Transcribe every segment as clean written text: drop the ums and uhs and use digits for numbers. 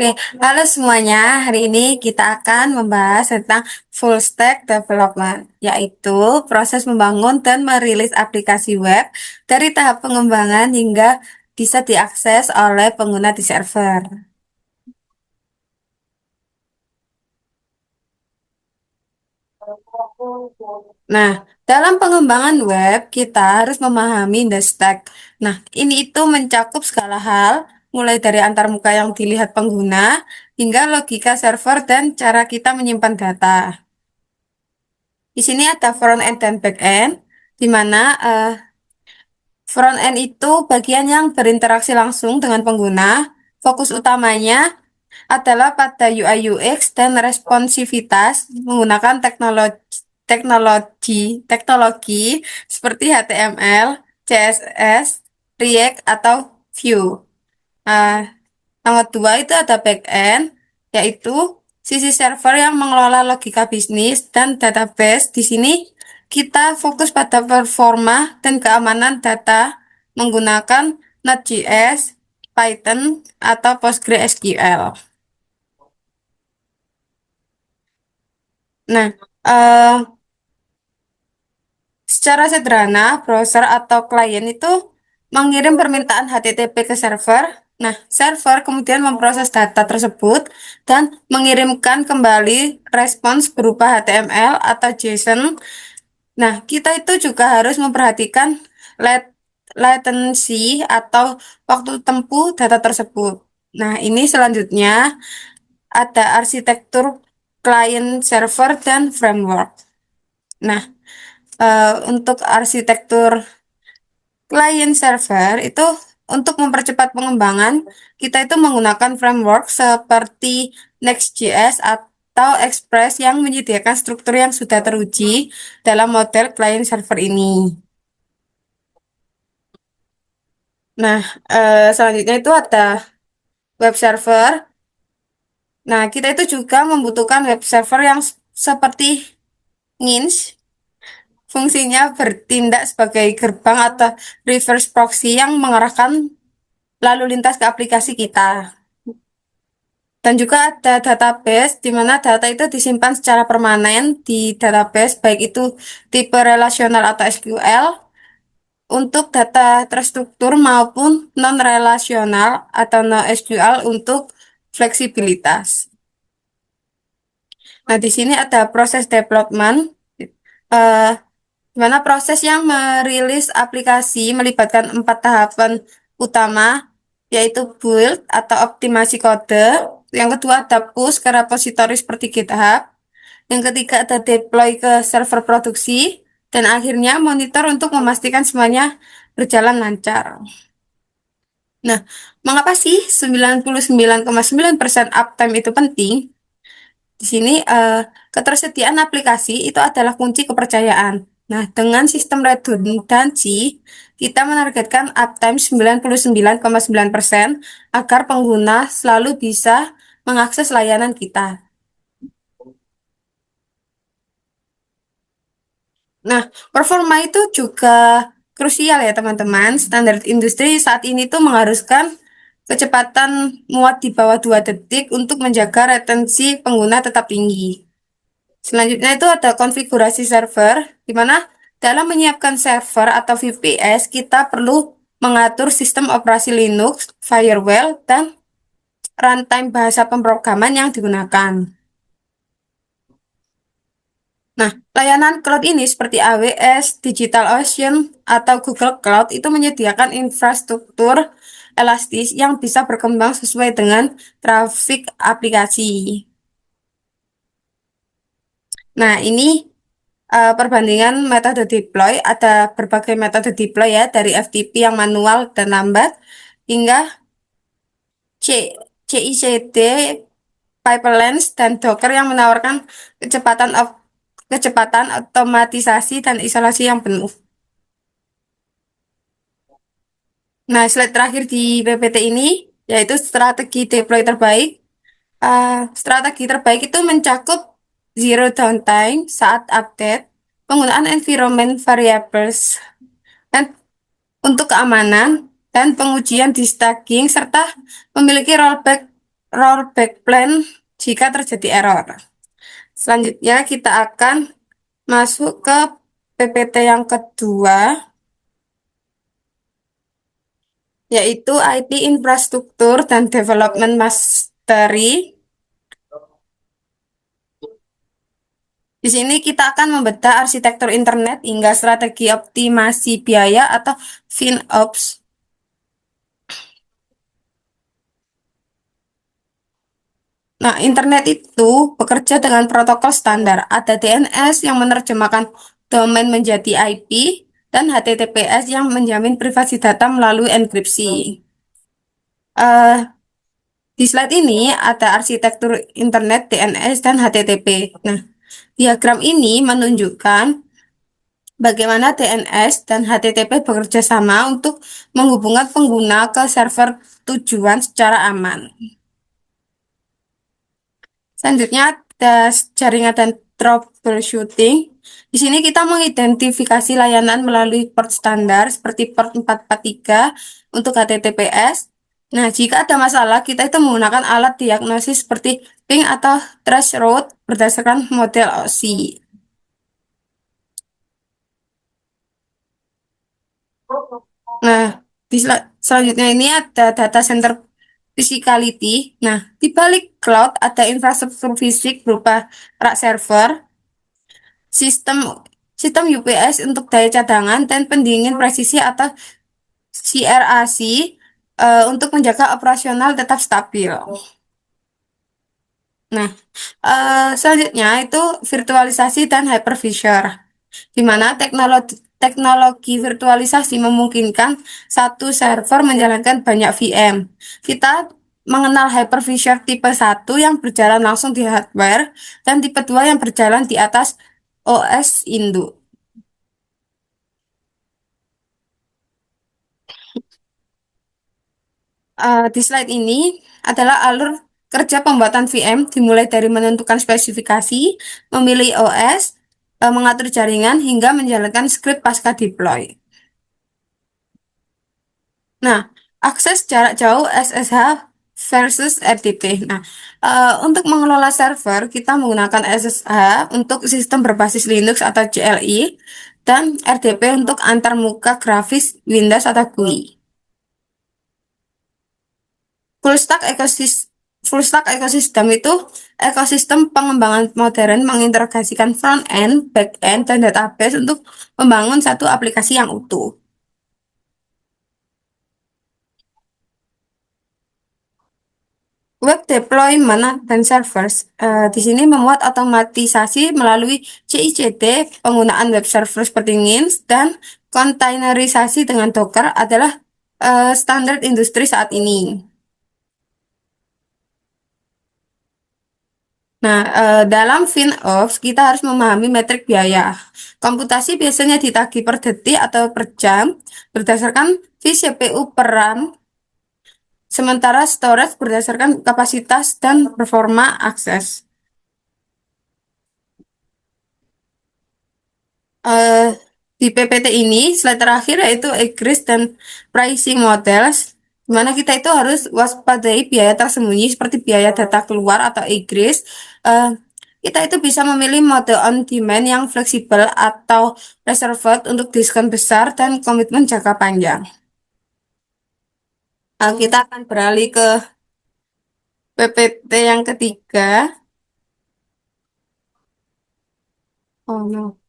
Oke, halo semuanya. Hari ini kita akan membahas tentang full stack development, yaitu proses membangun dan merilis aplikasi web dari tahap pengembangan hingga bisa diakses oleh pengguna di server. Nah, dalam pengembangan web, kita harus memahami the stack. Nah, ini itu mencakup segala hal, mulai dari antarmuka yang dilihat pengguna, hingga logika server dan cara kita menyimpan data. Di sini ada front end dan back end, di mana front end itu bagian yang berinteraksi langsung dengan pengguna. Fokus utamanya adalah pada UI UX dan responsivitas menggunakan teknologi seperti HTML, CSS, React atau Vue. Nah, yang kedua itu ada back end, yaitu sisi server yang mengelola logika bisnis dan database. Di sini kita fokus pada performa dan keamanan data menggunakan Node.js, Python, atau PostgreSQL. Nah, eh, secara sederhana, browser atau klien itu mengirim permintaan HTTP ke server. Nah, server kemudian memproses data tersebut dan mengirimkan kembali respons berupa HTML atau JSON. Nah, kita itu juga harus memperhatikan lat- latency atau waktu tempuh data tersebut. Nah, ini selanjutnya ada arsitektur client server dan framework. Nah, untuk arsitektur client server itu untuk mempercepat pengembangan, kita itu menggunakan framework seperti Next.js atau Express yang menyediakan struktur yang sudah teruji dalam model client server ini. Nah, selanjutnya itu ada web server. Nah, kita itu juga membutuhkan web server yang seperti Nginx. Fungsinya bertindak sebagai gerbang atau reverse proxy yang mengarahkan lalu lintas ke aplikasi kita. Dan juga ada database di mana data itu disimpan secara permanen di database, baik itu tipe relasional atau SQL, untuk data terstruktur maupun non-relasional atau NoSQL untuk fleksibilitas. Nah, di sini ada proses development, eh, di mana proses yang merilis aplikasi melibatkan 4 tahapan utama, yaitu build atau optimasi kode. Yang kedua ada push ke repositori seperti GitHub. Yang ketiga ada deploy ke server produksi. Dan akhirnya monitor untuk memastikan semuanya berjalan lancar. Nah, mengapa sih 99,9% uptime itu penting? Di sini ketersediaan aplikasi itu adalah kunci kepercayaan. Nah, dengan sistem redundancy, kita menargetkan uptime 99,9% agar pengguna selalu bisa mengakses layanan kita. Nah, performa itu juga krusial ya teman-teman. Standar industri saat ini tuh mengharuskan kecepatan muat di bawah 2 detik untuk menjaga retensi pengguna tetap tinggi. Selanjutnya itu ada konfigurasi server, di mana dalam menyiapkan server atau VPS, kita perlu mengatur sistem operasi Linux, firewall, dan runtime bahasa pemrograman yang digunakan. Nah, layanan cloud ini seperti AWS, DigitalOcean, atau Google Cloud itu menyediakan infrastruktur elastis yang bisa berkembang sesuai dengan trafik aplikasi. Nah, ini perbandingan metode deploy, ada berbagai metode deploy ya, dari FTP yang manual dan lambat hingga C, CICD, pipelines, dan Docker yang menawarkan kecepatan otomatisasi dan isolasi yang penuh. Nah, slide terakhir di PPT ini yaitu strategi deploy terbaik. Strategi terbaik itu mencakup zero downtime saat update, penggunaan environment variables, dan untuk keamanan dan pengujian di staging serta memiliki rollback rollback plan jika terjadi error. Selanjutnya kita akan masuk ke PPT yang kedua, yaitu IT Infrastruktur dan Development Mastery. Di sini kita akan membedah arsitektur internet hingga strategi optimasi biaya atau FinOps. Nah, internet itu bekerja dengan protokol standar. Ada DNS yang menerjemahkan domain menjadi IP dan HTTPS yang menjamin privasi data melalui enkripsi. Eh, di slide ini ada arsitektur internet DNS dan HTTP. Nah, diagram ini menunjukkan bagaimana DNS dan HTTP bekerja sama untuk menghubungkan pengguna ke server tujuan secara aman. Selanjutnya ada jaringan dan troubleshooting. Di sini kita mengidentifikasi layanan melalui port standar seperti port 443 untuk HTTPS. Nah, jika ada masalah, kita itu menggunakan alat diagnosis seperti ping atau threshold berdasarkan model OSI. Nah, selanjutnya ini ada data center physicality. Nah, di balik cloud ada infrastruktur fisik berupa rak server, sistem sistem UPS untuk daya cadangan dan pendingin presisi atau CRAC untuk menjaga operasional tetap stabil. Nah, selanjutnya itu virtualisasi dan hypervisor, di mana teknologi virtualisasi memungkinkan satu server menjalankan banyak VM. Kita mengenal hypervisor tipe satu yang berjalan langsung di hardware dan tipe 2 yang berjalan di atas OS induk. Di slide ini adalah alur kerja pembuatan VM dimulai dari menentukan spesifikasi, memilih OS, mengatur jaringan, hingga menjalankan skrip pasca deploy. Nah, akses jarak jauh SSH versus RDP. Nah, untuk mengelola server, kita menggunakan SSH untuk sistem berbasis Linux atau CLI dan RDP untuk antarmuka grafis Windows atau GUI. Full stack ekosistem itu ekosistem pengembangan modern mengintegrasikan front end, back end, dan database untuk membangun satu aplikasi yang utuh. Web deployment dan servers di sini memuat otomatisasi melalui CICD, penggunaan web server seperti NIMS, dan kontainerisasi dengan Docker adalah standar industri saat ini. Nah, dalam FinOps kita harus memahami metrik biaya. Komputasi biasanya ditagih per detik atau per jam berdasarkan vCPU per RAM, sementara storage berdasarkan kapasitas dan performa akses. Eh, di PPT ini, slide terakhir yaitu egress dan pricing models, di mana kita itu harus waspadai biaya tersembunyi seperti biaya data keluar atau egress. Eh, kita itu bisa memilih mode on demand yang fleksibel atau reserved untuk diskon besar dan komitmen jangka panjang. Kita akan beralih ke PPT yang ketiga. Oh no.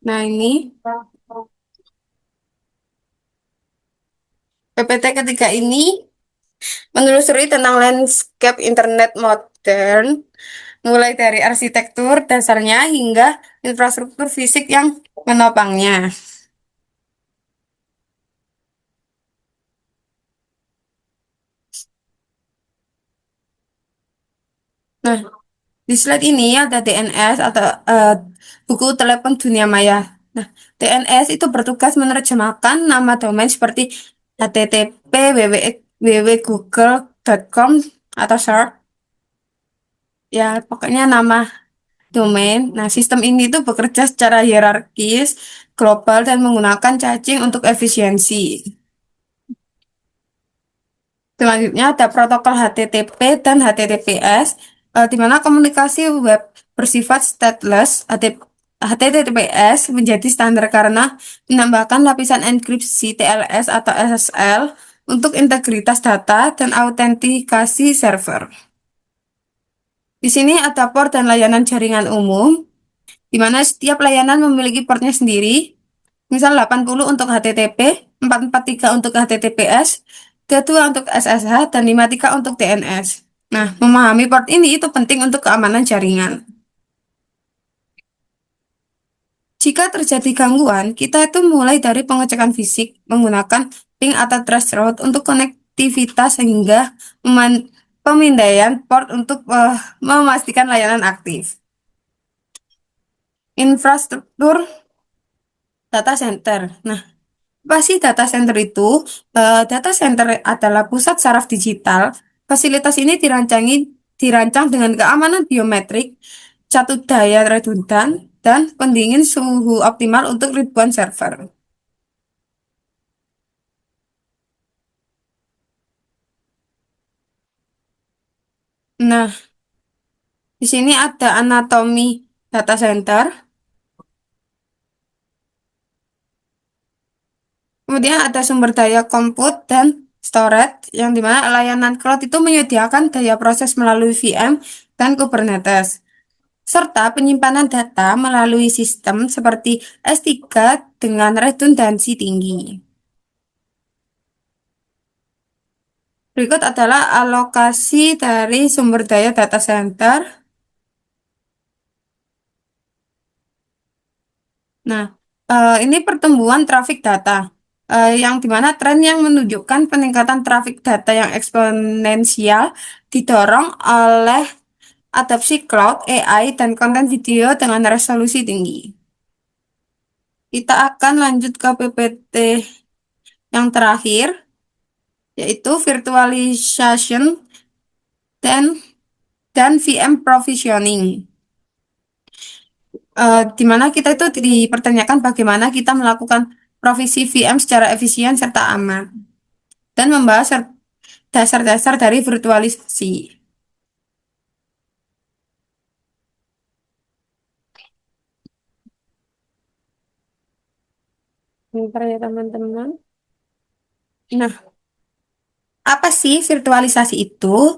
Nah, ini PPT ketiga ini menelusuri tentang landscape internet modern, mulai dari arsitektur dasarnya hingga infrastruktur fisik yang menopangnya. Nah, di slide ini ada DNS atau buku telepon dunia maya. Nah, DNS itu bertugas menerjemahkan nama domain seperti http www.google.com atau search. Ya, pokoknya nama domain. Nah, sistem ini tuh bekerja secara hierarkis, global, dan menggunakan caching untuk efisiensi. Selanjutnya ada protokol HTTP dan HTTPS, di mana komunikasi web bersifat stateless. HTTPS menjadi standar karena menambahkan lapisan enkripsi TLS atau SSL untuk integritas data dan autentikasi server. Di sini ada port dan layanan jaringan umum, di mana setiap layanan memiliki portnya sendiri. Misal 80 untuk HTTP, 443 untuk HTTPS, 32 untuk SSH, dan 53 untuk DNS. Nah, memahami port ini itu penting untuk keamanan jaringan. Jika terjadi gangguan, kita itu mulai dari pengecekan fisik menggunakan ping atau threshold untuk konektivitas hingga pemindaian port untuk memastikan layanan aktif. Infrastruktur data center. Nah, apa sih data center itu? Data center adalah pusat saraf digital. Fasilitas ini dirancang dengan keamanan biometrik, catur daya redundan, dan pendingin suhu optimal untuk ribuan server. Nah, di sini ada anatomi data center, kemudian ada sumber daya compute dan storage, yang dimana layanan cloud itu menyediakan daya proses melalui VM dan Kubernetes, serta penyimpanan data melalui sistem seperti S3 dengan redundansi tinggi. Berikut adalah alokasi dari sumber daya data center. Nah, ini pertumbuhan trafik data, yang dimana tren yang menunjukkan peningkatan trafik data yang eksponensial didorong oleh adopsi cloud, AI, dan konten video dengan resolusi tinggi. Kita akan lanjut ke PPT yang terakhir, yaitu virtualization dan VM provisioning. Di mana kita itu dipertanyakan bagaimana kita melakukan provisi VM secara efisien serta aman, dan membahas dasar-dasar dari virtualisasi. Bentar ya teman-teman. Nah, apa sih virtualisasi itu?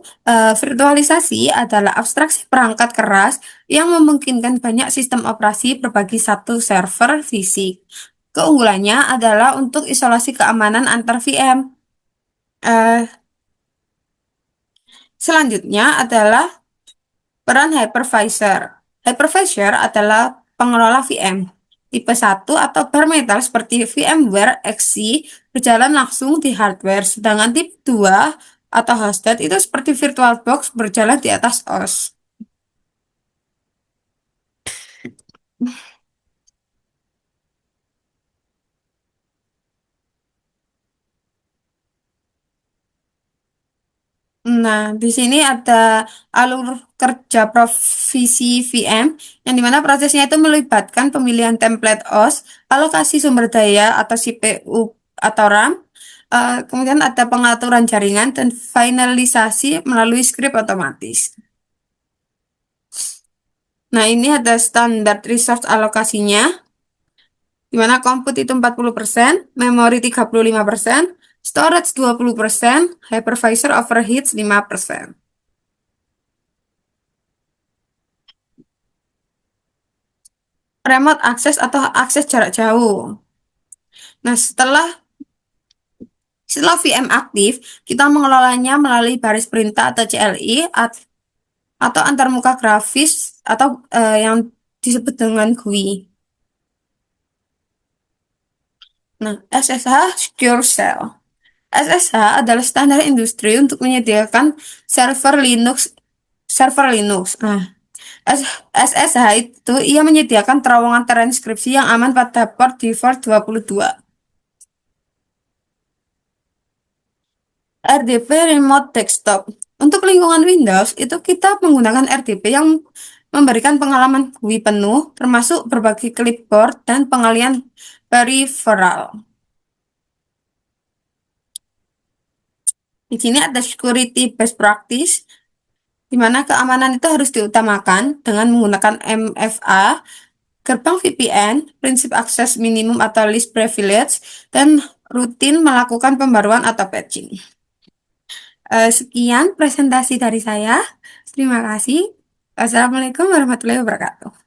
Virtualisasi adalah abstraksi perangkat keras yang memungkinkan banyak sistem operasi berbagi satu server fisik. Keunggulannya adalah untuk isolasi keamanan antar VM. Eh, Selanjutnya adalah peran hypervisor. Hypervisor adalah pengelola VM. Tipe satu atau bare metal seperti VMware XC berjalan langsung di hardware, sedangkan tipe 2 atau hosted itu seperti VirtualBox berjalan di atas OS. Nah, di sini ada alur kerja provisi VM, yang dimana prosesnya itu melibatkan pemilihan template OS, alokasi sumber daya atau CPU atau RAM, kemudian ada pengaturan jaringan dan finalisasi melalui skrip otomatis. Nah, ini ada standar resource alokasinya, di mana compute itu 40%, memori 35%, storage 20%, hypervisor overheats 5%. Remote access atau akses jarak jauh. Nah, setelah VM aktif, kita mengelolanya melalui baris perintah atau CLI, atau antarmuka grafis, atau yang disebut dengan GUI. Nah, SSH Secure Shell. SSH adalah standar industri untuk menyediakan server Linux. Nah, SSH itu ia menyediakan terowongan transkripsi yang aman pada port default 22. RDP Remote Desktop. Untuk lingkungan Windows, itu kita menggunakan RDP yang memberikan pengalaman GUI penuh, termasuk berbagi clipboard dan pengalian peripheral. Di sini ada security best practice, di mana keamanan itu harus diutamakan dengan menggunakan MFA, gerbang VPN, prinsip akses minimum atau least privilege, dan rutin melakukan pembaruan atau patching. Sekian presentasi dari saya. Terima kasih. Wassalamualaikum warahmatullahi wabarakatuh.